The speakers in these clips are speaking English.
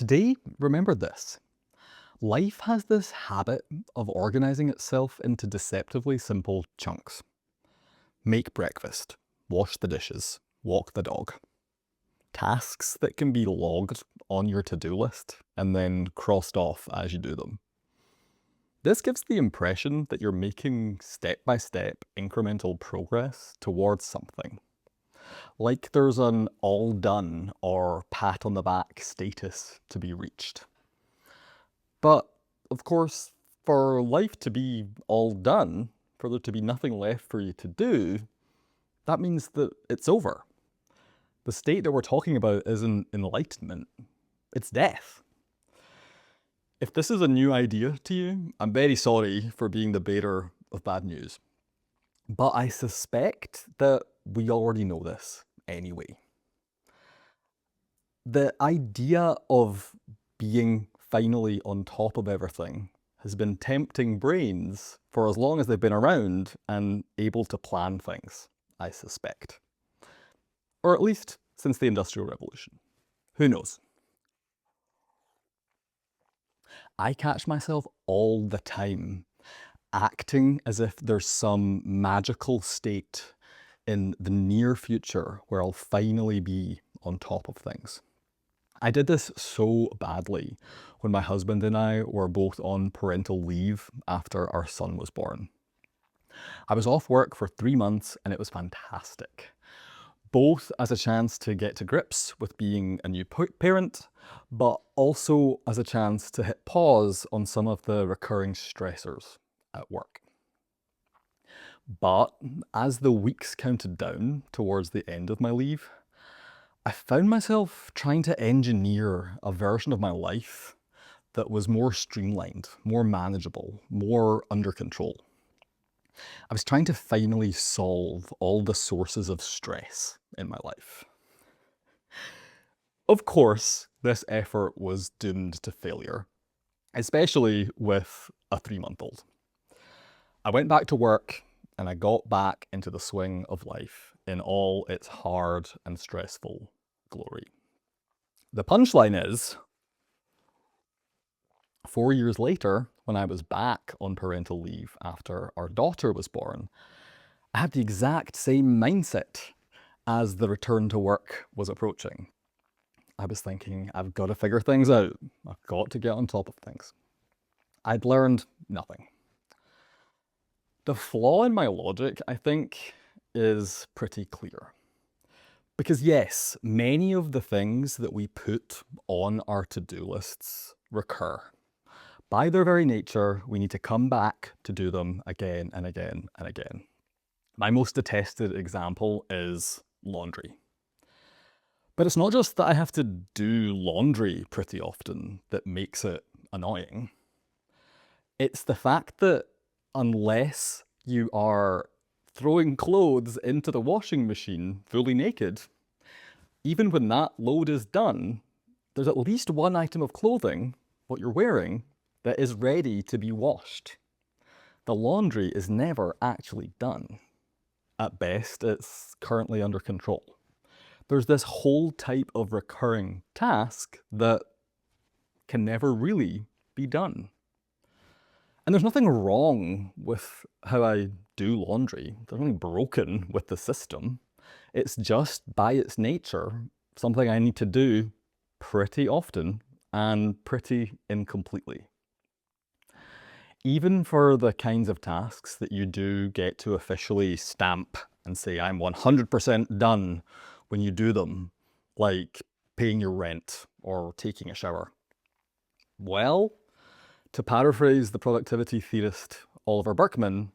Today, remember this. Life has this habit of organizing itself into deceptively simple chunks. Make breakfast, wash the dishes, walk the dog. Tasks that can be logged on your to-do list and then crossed off as you do them. This gives the impression that you're making step-by-step incremental progress towards something. Like there's an all done or pat on the back status to be reached. But, of course, for life to be all done, for there to be nothing left for you to do, that means that it's over. The state that we're talking about isn't enlightenment, it's death. If this is a new idea to you, I'm very sorry for being the bearer of bad news. But I suspect that we already know this anyway. The idea of being finally on top of everything has been tempting brains for as long as they've been around and able to plan things, I suspect. Or at least since the Industrial Revolution. Who knows? I catch myself all the time acting as if there's some magical state in the near future where I'll finally be on top of things. I did this so badly when my husband and I were both on parental leave after our son was born. I was off work for 3 months and it was fantastic. Both as a chance to get to grips with being a new parent, but also as a chance to hit pause on some of the recurring stressors at work. But as the weeks counted down towards the end of my leave, I found myself trying to engineer a version of my life that was more streamlined, more manageable, more under control. I was trying to finally solve all the sources of stress in my life. Of course, this effort was doomed to failure, especially with a 3-month-old. I went back to work and I got back into the swing of life in all its hard and stressful glory. The punchline is, 4 years later, when I was back on parental leave after our daughter was born, I had the exact same mindset as the return to work was approaching. I was thinking, I've got to figure things out. I've got to get on top of things. I'd learned nothing. The flaw in my logic, I think, is pretty clear. Because yes, many of the things that we put on our to-do lists recur. By their very nature, we need to come back to do them again and again and again. My most detested example is laundry. But it's not just that I have to do laundry pretty often that makes it annoying. It's the fact that unless you are throwing clothes into the washing machine fully naked, even when that load is done, there's at least one item of clothing, what you're wearing, that is ready to be washed. The laundry is never actually done. At best, it's currently under control. There's this whole type of recurring task that can never really be done. And there's nothing wrong with how I do laundry. There's nothing broken with the system. It's just, by its nature, something I need to do pretty often and pretty incompletely. Even for the kinds of tasks that you do get to officially stamp and say, I'm 100% done when you do them, like paying your rent or taking a shower. Well, to paraphrase the productivity theorist Oliver Burkeman,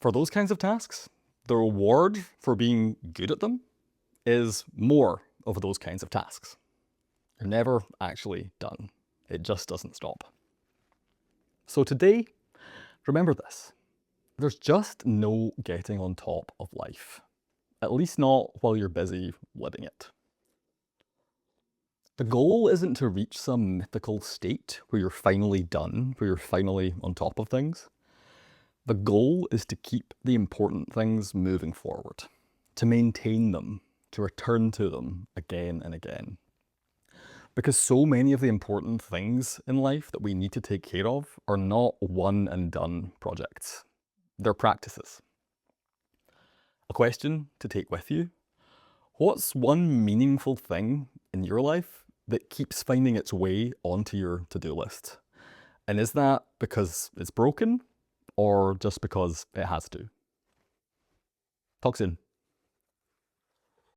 for those kinds of tasks, the reward for being good at them is more of those kinds of tasks. You're never actually done. It just doesn't stop. So today, remember this. There's just no getting on top of life. At least not while you're busy living it. The goal isn't to reach some mythical state where you're finally done, where you're finally on top of things. The goal is to keep the important things moving forward, to maintain them, to return to them again and again. Because so many of the important things in life that we need to take care of are not one and done projects. They're practices. A question to take with you: what's one meaningful thing in your life that keeps finding its way onto your to-do list? And is that because it's broken or just because it has to? Talk soon.